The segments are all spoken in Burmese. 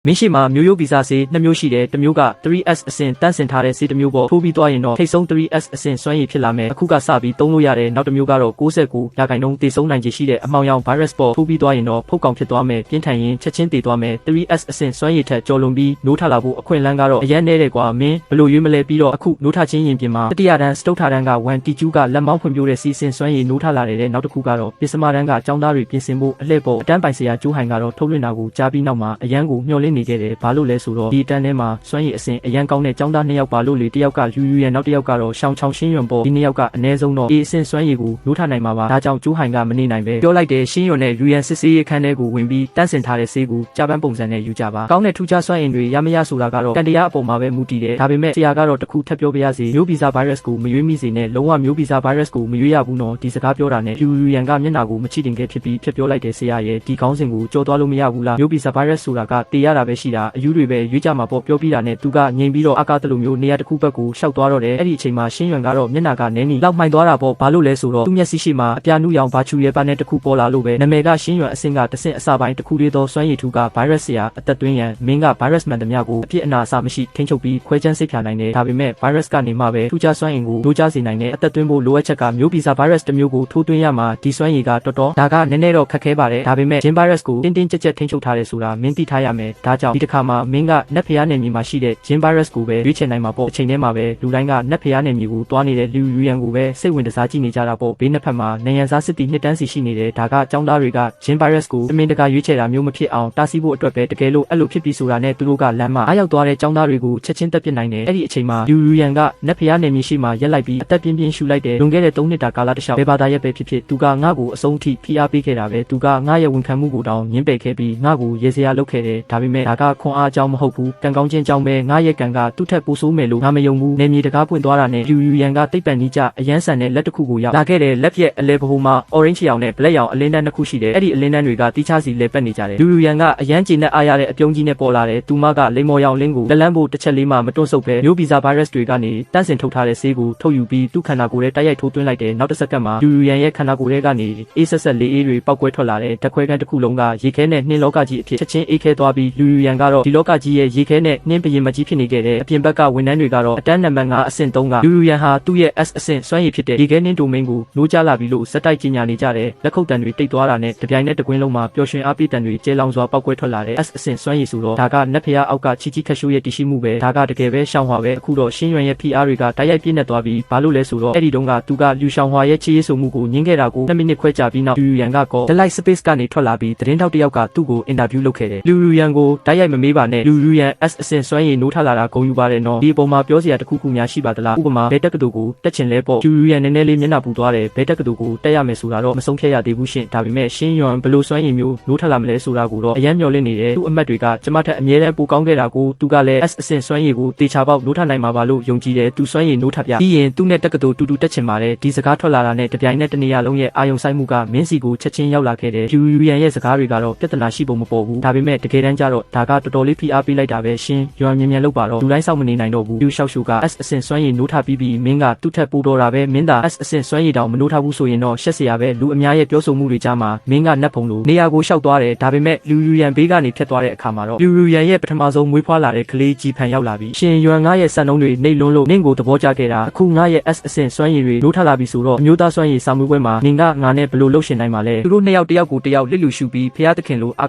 မင်းရှိမှာမျိုးရိုးဗီဇဆေး2မျိုးရှိတယ်တစ်မျိုးက 3S အဆင့်တန်းဆင်ထားတဲ့ဆေးတစ်မျိုးပေါ့ထိုးပြီးသွားရင်တော့ထိတ်ဆုံး 3S အဆင့်စွမ်းရည်ဖြစ်လာမယ်အခုကစပြီးသုံးလို့ရတယ်နောက်တစ်မျိုးကတော့69%သေဆုံးနိုင်ခြေရှိတဲ့အမောင်ရောင် virus ပေါ့ထိုးပြီးသွားရင်တော့ဖုတ်ကောင်ဖြစ်သွားမယ်ပြင်းထန်ရင်ချက်ချင်းသေသွားမယ် 3S အဆင့်စွမ်းရည်ထက်ကျော်လွန်ပြီးနိုးထလာဖို့အခွင့်အလမ်းကတော့အရင်နဲ့တဲ့ကွာမင်းဘလို့ရွေးမလဲပြီးတော့အခုနိုးထချင်းရင်ပြင်မှာတတိယတန်းစတုတ်ထတန်းက1တီကျူးကလက်မောင်းဖွံ့ဖြိုးတဲ့စီစဉ်စွမ်းရည်နိုးထလာတဲ့နောက်တစ်ခုကတော့ပစ္စမတန်းကအကြောင်းသားတွေပြင်ဆင်ဖို့အလှည့်ပေါ်အတန်းပိုင်ဆရာကျိုးဟိုင်ကတော့ထုတ်လွှင့်တာကိုကြားပြီးနောက်မှာအရန်ကိုမျှော်လင့်နေခဲ့တယ်ဘာလို့လဲဆိုတော့ဒီအတန်းထဲမှာစွမ်းရည်အဆင့်အရန်ကောင်းတဲ့ကျောင်းသား2ယောက်ပါလို့လေတစ်ယောက်ကလူယူရန်နောက်တစ်ယောက်ကတော့ရှောင်းချောင်းရှင်းရွံပေါ့ဒီ2ယောက်ကအနည်းဆုံးတော့ A အဆင့်စွမ်းရည်ကိုနိုးထနိုင်မှာပါဒါကြောင့်ကျိုးဟိုင်ကမနေနိုင်ပဲပြောလိုက်တယ်ရှင်းရွံနဲ့ယူရန်စစ်စေးအခန်းထဲကိုဝင်ပြီးတန်းဆင်ထားတဲ့ဆေးကိုကြားပန်းပုံစံနဲ့ယူကြပါကောင်းတဲ့ထူးခြားစွမ်းအင်တွေရမရဆိုတာကတော့တန်တရားအပေါ်မှာပဲမူတည်တယ်ဒါပေမဲ့ဆရာကတော့တခုထပ်ပြောပြရစီမျိုးဗီဇဗိုင်းရပ်စ်ကိုမရွေးမိစေနဲ့လုံးဝမျိုးဗီဇဗိုင်းရပ်စ်ကိုမရွေးရဘူးနော်ဒီစကားပြောတာနဲ့ယူရန်ကမျက်နှာကိုမချိတင်ခဲ့ဖြစ်ပြီးဖြတ်ပြောလိုက်တယ်ဆရာရဲ့ဒီခေါင်းစဉ်ကိုကြော်သွားလို့မရဘူးလားမျိုးဗီဇဗိုင်းရပ်စ်ဆိုတာကတေးရတာပဲရှိတာအယူတွေပဲရွေးကြမှာပေါ့ပြောပြီးတာနဲ့သူကငြိမ်ပြီးတော့အကားတလူမျိုးနေရာတစ်ခုဘက်ကိုရှောက်သွားတော့တယ်အဲ့ဒီအချိန်မှာရှင်းရွံကတော့မျက်နှာကနည်းနီလောက်မှိုင်သွားတာပေါ့ဘာလို့လဲဆိုတော့သူ့မျက်စိရှိမှာအပြာနုရောင်ဘာချူရဲပါနဲ့တစ်ခုပေါ်လာလို့ပဲနာမည်ကရှင်းရွံအဆင့်ကတစ်ဆင့်အစပိုင်းတစ်ခုလေးသောစွမ်းရည်ထူကဗိုင်းရပ်စ်ဆရာအသက်သွင်းရန်မင်းကဗိုင်းရပ်စ်မှန်သမျှကိုအပြစ်အနာအဆမရှိထိန်းချုပ်ပြီးခွဲခြမ်းစိတ်ဖြာနိုင်တယ်ဒါပေမဲ့ဗိုင်းရပ်စ်ကနေမှပဲထူးခြားစွမ်းအင်ကိုလိုချစေနိုင်တဲ့အသက်သွင်းဖို့လိုအပ်ချက်ကမျိုးဗီဇဗိုင်းရပ်စ်တစ်မျိုးကိုထိုးသွင်းရမှာဒီစွမ်းရည်ကတော်တော်ဒါကနည်းနည်းတော့ခက်ခဲပါတယ်ဒါပေမဲ့ဂျင်းဗိုင်းရပ်စ်ကိုတင်းတင်းကြပ်ကြပ်ထိန်းချုပ်ထားတယ်ဆိုတာမင်းသိထားရမယ်ဒါကြောင့်ဒီတစ်ခါမှာမင်းကနက်ဖျားနယ်မြေမှာရှိတဲ့ဂျင်းဗိုင်းရပ်စ်ကိုပဲရွေးချယ်နိုင်မှာပေါ့အချိန်ထဲမှာပဲလူတိုင်းကနက်ဖျားနယ်မြေကိုတွားနေတဲ့လူယူရန်ကိုပဲစိတ်ဝင်စားကြည့်နေကြတာပေါ့ဘေးနှစ်ဖက်မှာနေရန်စားစစ်တီနှစ်တန်းစီရှိနေတယ်ဒါကအကြောင်းသားတွေကဂျင်းဗိုင်းရပ်စ်ကိုတမင်တကာရွေးချယ်တာမျိုးမဖြစ်အောင်တားဆီးဖို့အတွက်ပဲတကယ်လို့အဲ့လိုဖြစ်ပြီးဆိုတာနဲ့သူတို့ကလမ်းမှာအားရောက်သွားတဲ့ကျောင်းသားတွေကိုချက်ချင်းတက်ပစ်နိုင်တယ်အဲ့ဒီအချိန်မှာလူယူရန်ကနက်ဖျားနယ်မြေရှိမှာရက်လိုက်ပြီးအသက်ပြင်းပြင်းရှူလိုက်တယ်လွန်ခဲ့တဲ့3နှစ်တာကာလတစ်လျှောက်ဘယ်ဘာသာရက်ပဲဖြစ်ဖြစ်သူကငါ့ကိုအဆုံးထိဖိအားပေးခဲ့တာပဲသူကငါ့ရဲ့ဝန်ခံမှုကိုတောင်ညှင်းပယ်ခဲ့ပြီးငါ့ကိုရေစရာလုပ်ခဲ့တယ်ဒါပေမဲ့ဒါကခွန်အားအကြောင်းမဟုတ်ဘူးကံကောင်းခြင်းကြောင့်ပဲငါ့ရဲ့ကံကသူ့ထက်ပိုဆိုးမယ်လို့ငါမယုံဘူးနယ်မြေတကားပွင့်သွားတာနဲ့လူယူရန်ကတိတ်ပံနီးကြအရန်ဆန်တဲ့လက်တစ်ခုကိုရောက်လာခဲ့တယ်လက်ပြက်အလဲဘဟုမှာ orange ရောင်နဲ့ black ရောင်အလင်းတန်းတစ်ခုရှိတယ်အဲ့ဒီအလင်းတန်းတွေကတီးခြားစီလဲပတ်နေကြတယ်လူယူရန်ကအရန်ကျေနပ်အားရတဲ့အပြုံးကြီးနဲ့ပေါ်လာတယ်သူမကလိမ္မော်ရောင်လင်းကိုလက်လန်းဖို့တစ်ချက်လေးမှမတွန့်ဆုတ်ပဲမျိုးဗီဇဗိုင်းရပ်စ်တွေကနေတန်းစင်ထုတ်ထားတဲ့ဆေးကိုထုတ်ယူပြီးသူ့ခန္ဓာကိုယ်ထဲတိုက်ရိုက်ထိုးသွင်းလိုက်တယ်နောက်တစ်စက္ကန့်မှာလူယူရန်ရဲ့ခန္ဓာကိုယ်ထဲကနေအေးဆက်ဆက်လေးအေးတွေပေါက်ကွဲထွက်လာတဲ့ဓာတ်ခွဲခန်းတစ်ခုလုံးကရေခဲနဲ့နှင်းလောကကြီးအဖြစ်ချက်ချင်းအေးခဲသွားပြီးလူယူရန်ကတော့ဒီလောကကြီးရဲ့ရေခဲနဲ့နှင်းပရင်မကြီးဖြစ်နေခဲ့တဲ့အပြင်ဘက်ကဝန်ထမ်းတွေကတော့အတန်းနံပါတ်5အဆင့်3ကလူယူရန်ဟာသူ့ရဲ့ S အဆင့်စွမ်းရည်ဖြစ်တဲ့ရေခဲနှင်းဒိုမိန်းကိုနိုးကြလာပြီလို့စက်တိုက်ကြီးညာနေကြတယ်လက်ခုပ်တံတွေတိတ်သွားတာနဲ့တပြိုင်နက်တကွင်းလုံးမှာပျော်ရွှင်အားပေးတံတွေကျဲလောင်စွာပေါက်ကွဲထွက်လာတဲ့ S အဆင့်စွမ်းရည်ဆိုတော့ဒါကနက်ဖျားအောက်ကချီချီခက်ရှိုးရဲ့တရှိမှုပဲဒါကတကယ်ပဲရှောင်းဟွာပဲအခုတော့ရှင်းရွံရဲ့ PR တွေကတိုက်ရိုက်ပြည့်နေသွားပြီးဘာလို့လဲဆိုတော့အဲ့ဒီတုန်းကသူကလူရှောင်းဟွာရဲ့ချီရေးဆိုမှုကိုညှင်းခဲ့တာကို2မိနစ်ခွဲကြာပြီးနောက်လူယူရန်ကကော The Light Space ကနေထွက်လာပြီးသတင်းထောက်တစ်ယောက်ကသူ့ကိုအင်တာဗျူးလုပ်ခဲ့တယ်လူယူရန်ကိုတိုက်ရိုက်မမေးပါနဲ့လူယူရန် S အဆင့်စွမ်းရည်နိုးထလာတာဂုဏ်ယူပါတယ်နော်ဒီအပေါ်မှာပြောစရာတစ်ခုခုများရှိပါသလားဥပမာဘဲတက်ကတူကိုတက်ချင်လဲပေါ့လူယူရန်နည်းနည်းလေးမျက်နှာပူသွားတယ်ဘဲတက်ကတူကိုတက်ရမယ်ဆိုတာတော့မဆုံးဖြတ်ရသေးဘူးရှင့်ဒါပေမဲ့ရှင်းရွံဘယ်လိုစွမ်းရည်မျိုးနိုးထလာမလဲဆိုတာကိုတော့အယမ်းမျှော်လင့်နေတယ်သူ့အမတ်တွေကကျမထက်အမြဲတမ်းပိုကောင်းခဲ့တာကိုသူကလည်း S အဆင့်စွမ်းရည်ကိုတေချာပေါက်နိုးထနိုင်မှာပါလို့ယုံကြည်တယ်သူစွမ်းရည်နိုးထပြပြီးရင်သူ့နဲ့တက်ကတူတူတူတက်ချင်ပါတယ်ဒီစကားထွက်လာတာနဲ့တပြိုင်နက်တနေရာလုံးရဲ့အာယုံဆိုင်မှုကမင်းစီကိုချက်ချင်းရောက်လာခဲ့တယ်ယူရန်ရဲ့စကားတွေကတော့ပြဿနာရှိပုံမပေါ်ဘူးဒါပေမဲ့တကယ်တမ်းကျတော့ဒါကတော်တော်လေးဖိအားပေးလိုက်တာပဲရှင်းရွံမြန်လုပ်ပါတော့လူတိုင်းစောင့်မနေနိုင်တော့ဘူးသူလျှောက်ရှုက S အဆင့်စွမ်းရည်နိုးထပြီးမင်းကသူ့ထက်ပိုတော်တာပဲမင်းသာ S အဆင့်စွမ်းရည်တောင်မနိုးထဘူးဆိုရင်တော့ရှက်စရာပဲလူအများရဲ့ပြောဆိုမှုတွေကြားမှာမင်းကနတ်ဖုံလို့နေရာကိုရှောက်သွားတယ်ဒါပေမဲ့လူယူရန်ဘေးကနေဖြတ်သွားတဲ့အခါမှာတော့လူယူရန်ရဲ့ပထမဆုံးမွေးဖွားလာတဲ့ကလေးကြီးဖန်ရောက်လာပြီးရှင်ရွံငါရဲ့စံနှုန်းတွေနှိပ်လွန်းလို့နင့်ကိုသဘောကျခဲ့တာအခုငါရဲ့ S အဆင့်စွမ်းရည်တွေနိုးထလာပြီဆိုတော့အမျိုးသားစွမ်းရည်စာမွေးပွဲမှာနင်ကငါနဲ့ဘယ်လိုလုပ်ရှင်နိုင်မှာလဲသူတို့နှစ်ယောက်တယောက်ကိုတယောက်လစ်လူရှုပြီးဖျားသခင်လိုအာ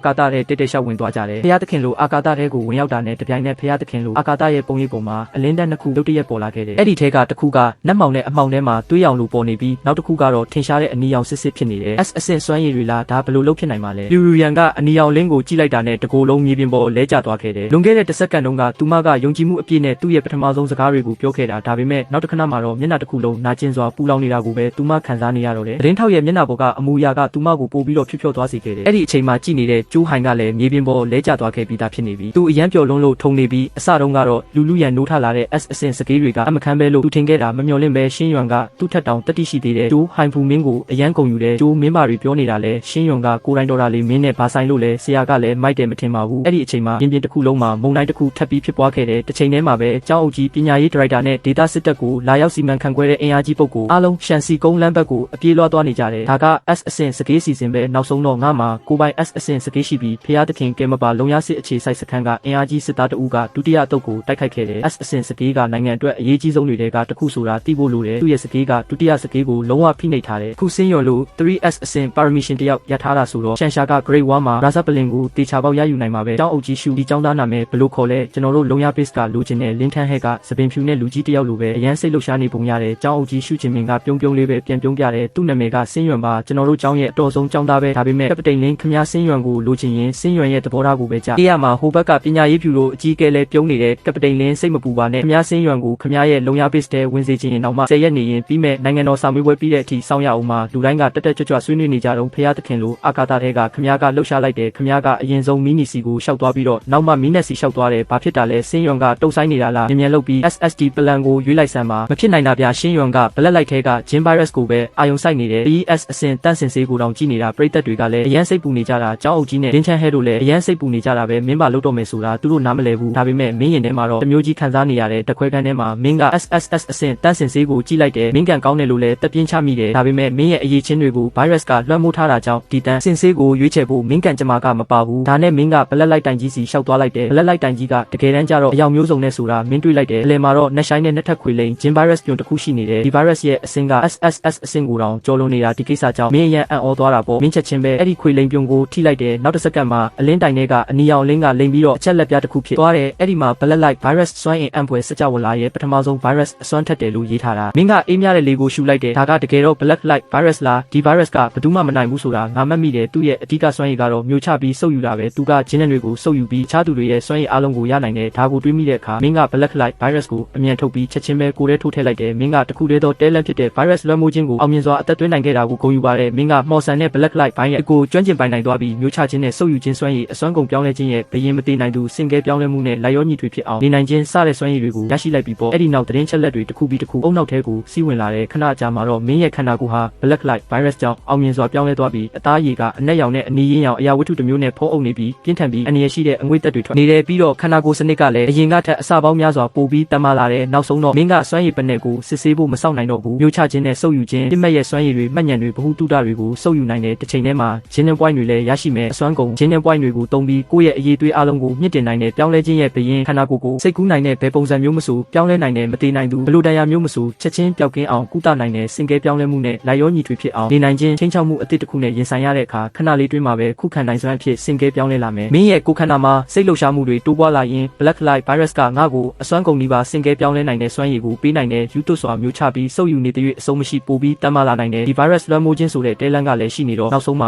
ကာသတဲ့တက်တက်လျှောက်ဝင်သွားကြတယ်ဖျားသခင်လိုအာကာသတဲ့ကိုဝင်ရောက်တာနဲ့တပြိုင်နက်ဖျားသခင်လိုအာကာသရဲ့ပုံရိပ်ပေါ်မှာအလင်းတန်းနှစ်ခုလုတ်တရက်ပေါ်လာခဲ့တယ်အဲ့ဒီထဲကတစ်ခုကနတ်မောင်နဲ့အမှောင်ထဲမှာသွေးရောင်လိုပေါ်နေပြီးနောက်တစ်ခုကတော့ထင်ရှားတဲ့အနီရောင်စစ်စစ်ဖြစ်နေတယ် S အဆင့်စွမ်းရည်တွေလားဒါဘယ်လိုလုပ်ဖြစ်နိုင်မှာလဲလူယူရန်ကအနီရောင်လင်းကိုကြည့်လိုက်တာနဲ့တကိုယ်လုံးမြေပြင်ပေါ်လဲကျသွားခဲ့တယ်လွန်ခဲ့တဲ့တစ်စက္ကန့်တုန်းကသူမကယုံကြည်မှုအပြည့်နဲ့သူ့ရဲ့ပထမဆုံးစကားတွေကိုပြောခဲ့တာဒါပေမဲ့နောက်တစ်ခဏမှာတော့မျက်နှာတစ်ခုလုံးနာကျင်စွာပူလောင်နေတာကိုပဲသူမခံစားနေရတော့တယ်သတင်းထောက်ရဲ့မျက်နှာပေါ်ကအမူအရာကသူမကိုပို့ပြီးတော့ဖြောသွားစေခဲ့တယ်အဲ့ဒီအချိန်မှာကြည့်နေတဲ့ကျိုးဟိုင်ကလည်းမြေပြင်ပေါ်လဲကျသွားခဲ့ပြီးသားဖြစ်နေပြီသူအရန်ပျော်လွန်းလို့ထုံနေပြီးအစတုန်းကတော့လူရန်နိုးထလာတဲ့ S အဆင့်စကေးတွေကအမခမ်းပဲလို့သူထင်ခဲ့တာမမျှော်လင့်ပဲရှင်းရွံကသူ့ထက်တောင်တတိရှိသေးတယ်ကျိုးဟိုင်ဖူမင်းကိုအရန်ကုန်ယူတယ်ကျိုးမင်းပါတွေပြောနေတာလဲရှင်းရွံကကိုတိုင်းတော်တာလေးမင်းနဲ့ဘာဆိုင်လို့လဲဆရာကလည်းမိုက်တယ်မထင်ပါဘူးအဲ့ဒီအချိန်မှာပြင်းတစ်ခုလုံးမှာမုံတိုင်းတစ်ခုထပ်ပြီးဖြစ်ပွားခဲ့တယ်တစ်ချိန်တည်းမှာပဲကျောင်းအုပ်ကြီးပညာရေးဒါရိုက်တာနဲ့ဒေတာစစ်တပ်ကိုလာရောက်စီမံခန့်ခွဲတဲ့အင်အားကြီးပုဂ္ဂိုလ်အားလုံးရှန်စီကုန်းလမ်းဘက်ကိုအပြေးလွှားသွားနေကြတယ်ဒါက S အဆင့်စကေးစီစဉ်ပဲနောက်ဆုံးတော့ငါမှာကိုပိုင် S အဆင့်စကေးရှိပြီးဖျားသခင်ကဲမပါလုံရ စစ်အခြေစိုက်စခန်းကအင်အားကြီးစစ်သားတအုပ်ကဒုတိယအတုပ်ကိုတိုက်ခိုက်ခဲ့တယ် S အဆင့်စကေးကနိုင်ငံအတွက်အရေးကြီးဆုံးတွေကတခုဆိုတာသိဖို့လိုတယ်သူ့ရဲ့စကေးကဒုတိယစကေးကိုလုံးဝဖိနှိပ်ထားတယ်ခုစင်းရွန်လို့ 3S အဆင့် permission တယောက်ရထားတာဆိုတော့ရှန်ရှာက grade 1မှာရာဇပလင်ကိုတေချာပေါက်ရယူနိုင်မှာပဲကျောင်းအုပ်ကြီးရှုဒီကျောင်းသားနာမည်ဘလို့ခေါ်လဲကျွန်တော်တို့လုံရ base ကလိုချင်တဲ့လင်းထန်းဟဲကစပင်ဖြူနဲ့လူကြီးတယောက်လိုပဲအရန်စိတ်လှုပ်ရှားနေပုံရတယ်ကျောင်းအုပ်ကြီးရှုချင်းမင်းကပြုံးပြုံးလေးပဲပြန်ပြုံးပြတယ်သူ့နာမည်ကစင်းရွန်ပါကျွန်တော်တို့ကျောင်းရဲ့အတော်ဆုံးကျောင်းသားပဲဒါပေမဲ့ကပတိန်လင်းခမည်းစင်းရွန်ကိုလိုချင်ရင်စင်းရွန်ရဲ့သဘောထားကိုပဲကြားအေးရမှာဟိုဘက်ကပညာရေးဖြူလို့အကြီးကဲလဲပြုံးနေတဲ့ကပတိန်လင်းစိတ်မပူပါနဲ့ခမည်းစင်းရွန်ကိုခမည်းရဲ့လုံရ base တဲ့ဝင်စေချင်ရင်တော့မှ10ရက်နေရင်ပြီးမဲ့နိုင်ငံတော်စာမေးပွဲပြီးတဲ့အထိစောင့်ရအောင်မှာလူတိုင်းကတက်တက်ကြွကြွဆွေးနွေးနေကြတော့ဖះသခင်လိုအာကာသထဲကခမည်းကလှုပ်ရှားလိုက်တယ်ခမည်းကအရင်ဆုံးမီနီစီကိုရှောက်သွားပြီးတော့နောက်မှမီနက်စီရှောက်သွားတယ်ဘာဖြစ်တာလဲစင်းရွန်ကတုတ်ဆိုင်နေတာလားမြန်လုပ်ပြီး SSD ပလန်ကိုရွေးလိုက်စမ်းပါမဖြစ်နိုင်တာဗျာရှင်းရွန်ကဘလက်လိုက်ထဲကဂျင်ဗိုင်းရပ်စ်ကိုပဲအာယုံဆိုင်နေတယ် ES အဆင့်တန့်စင်ဆေးကိုတောင်ကြည့်နေတာပရိသတ်တွေကလည်းအရန်စိတ်ပူနေကြတာကျောင်းအုပ်ကြီးနဲ့ဒင်းချန်ဟဲတို့လည်းအရန်စိတ်ပူနေကြတာပဲမင်းပါလို့တော့မယ်ဆိုတာသူတို့နားမလည်ဘူးဒါပေမဲ့မင်းရင်ထဲမှာတော့တမျိုးကြီးခံစားနေရတဲ့တခွဲခန်းထဲမှာမင်းက SSS အဆင့်တန့်စင်ဆေးကိုကြည့်လိုက်တယ်မင်းကန်ကောင်းတယ်လို့လည်းတက်ပြင်းချမိတယ်ဒါပေမဲ့မင်းရဲ့အရေးချင်းတွေကို virus ကလွှမ်းမိုးထားတာကြောင့်ဒီတန့်စင်ဆေးကိုရွေးချယ်ဖို့မင်းကန်ကြမှာကမပါဘူးဒါနဲ့မင်းကဘလက်လိုက်တိုင်ကြီးစီရှောက်သွားလိုက်တယ်ဘလက်လိုက်တိုင်ကြီးကတကယ်တမ်းကျတော့အယောင်မျိုးစုံနဲ့ဆိုတာမင်းတွေးလိုက်တယ်အလယ်မှာတော့နှက်ဆိုင်နဲ့နှက်ထက်ခွေလိန်ဂျင်ဗိုင်းရပ်စ်ညွန်တစ်ခုရှိနေတယ်ဒီ virus ရဲ့အဆင့်က SSS အဆင့်ကိုတောင်ကျော်လွန်နေတာဒီကိစ္စကြောင့်မင်းရန်အံ့ဩသွားတာပေါ့မင်းချက်ချင်းပဲအဲ့ဒီခွေလိန်ပြုံကိုထိလိုက်တယ်နောက်တစ်စက္ကန့်မှာအလင်းတိုင်ထဲကအနီရောင်လင်းကလိန်ပြီးတော့အချက်လက်ပြတစ်ခုဖြစ်သွားတယ်အဲ့ဒီမှာ black light virus စွမ်းအင်အံ့ဖွယ်စကြဝဠာရဲ့ပထမဆုံး virus အစွမ်းထက်တယ်လို့ရေးထားတာမင်းကအေးမြတဲ့လေကိုရှူလိုက်တယ်ဒါကတကယ်တော့ black light virus လားဒီ virus ကဘယ်သူမှမနိုင်ဘူးဆိုတာငါမှတ်မိတယ်သူ့ရဲ့အဓိကစွမ်းရည်ကတော့မျိုးချပြီးစုပ်ယူတာပဲသူကဂျင်းနယ်တွေကိုစုပ်ယူပြီးခြားသူတွေရဲ့စွမ်းရည်အားလုံးကိုရနိုင်တယ်ဒါကိုတွေးမိတဲ့အခါမင်းက black light virus ကိုအမြန်ထုတ်ပြီးချက်ချင်းပဲကိုယ်ထဲထိုးထည့်လိုက်တယ်မင်းကတခုတည်းသောတဲလန့်ဖြစ်တဲ့ virus လွှမ်းမိုးခြင်းကိုအောင်မြင်စွာအသက်သွင်းနိုင်ခဲ့တာကိုဂုဏ်ယူပါတယ်မင်းကမော်ဆန်နဲ့ black light ဘိုင်းရဲ့ကိုကျွမ်းကျင်ပိုင်နိုင်သွားပြီးမျိုးချခြင်းနဲ့စုပ်ယူခြင်းစွမ်းရည်အစွမ်းကုန်ပြောင်းလဲခြင်းရဲ့ဘယင်မတည်နိုင်သူစင်ကဲပြောင်းလဲမှုနဲ့လိုက်ရောညီထွေဖြစ်အောင်နေနိုင်ခြင်းစတဲ့စွမ်းရည်တွေကိုရရှိလိုက်ပြီးပေါ့အဲ့ဒီနောက်သတင်းချက်လက်တွေတစ်ခုပြီးတစ်ခုအုံနောက်ထဲကိုစီးဝင်လာတဲ့ခဏကြာမှာတော့မင်းရဲ့ခန္ဓာကိုယ်ဟာ black light virus ကြောင့်အောင်မြင်စွာပြောင်းလဲသွားပြီးအသားရည်ကအနက်ရောင်နဲ့အနီးရင်းရောင်အရာဝတ္ထုတစ်မျိုးနဲ့ဖုံးအုပ်နေပြီးပြင်းထန်ပြီးအနေရရှိတဲ့အငွေ့သက်တွေထွက်နေတယ်ပြီးတော့ခန္ဓာကိုယ်စနစ်ကလည်းအရင်ကထက်အစပေါင်းများစွာပိုပြီးတမလာတဲ့နောက်ဆုံးတော့မင်းကစွမ်းရည်ပနယ်ကိုစစ်ဆေးဖို့မစောင့်နိုင်တော့ဘူးမျိုးချခြင်းနဲ့စုပ်ယူခြင်းပြစ်မဲ့ရဲ့စွမ်းရည်တွေမှတ်ဉဏ်တွေဗဟုတုတတွေကိုစုပ်ယူနိုင်တဲ့တစ်ချိန်တည်းမှာဂျင်းနဲ့ပွိုင်းတွေလည်းရရှိမယ်အစွမ်းကုန်ဂျင်းနဲ့ပွိုင်းတွေကိုတုံးပြီးကိုယ့်ရဲ့အရေးသွေးအလုံးကိုမြင့်တင်နိုင်တဲ့ပြောင်းလဲခြင်းရဲ့ဘယင်ခန္ဓာကိုယ်ကိုစိတ်ကူးနိုင်တဲ့ဘယ်ပုံစံမျိုးမဆိုပြောင်းလဲနိုင်တဲ့မတည်နိုင်သူဘလို့တရားမျိုးမဆိုချက်ချင်းပျောက်ကင်းအောင်ကုသနိုင်တဲ့စင်ကဲပြောင်းလဲမှုနဲ့လိုက်ရောညီထွေဖြစ်အောင်နေနိုင်ခြင်းချင်းချောက်မှုအသစ်တစ်ခုနဲ့ရင်ဆိုင်ရတဲ့အခါခဏလေးတွင်းမှာပဲခုခံနိုင်စွမ်းအဖြစ်စင်ကဲပြောင်းလဲလာမယ်မင်းရဲ့ကိုယ်ခန္ဓာမှာစိတ်လှုပ်ရှားမှုတွေတိုးပွားလာရင် black light virus ကငါ့ကိုအစွမ်းကုန်ဒီပါစင်ကဲပြောင်းလဲနိုင်တဲ့စွမ်းရည်ကိုပေးနိုင်တဲ့ယူသွစွာမျိုးချပြီးစုပ်ယူနေတဲ့၍အဆုံးမရှိပိုပြီးတမ်းမာလာနိုင်တဲ့ဒီ virus လွှမ်းမိုးခြင်းဆိုတဲ့တဲလန့်ကလည်းရှိနေတော့နောက်ဆုံးမှာ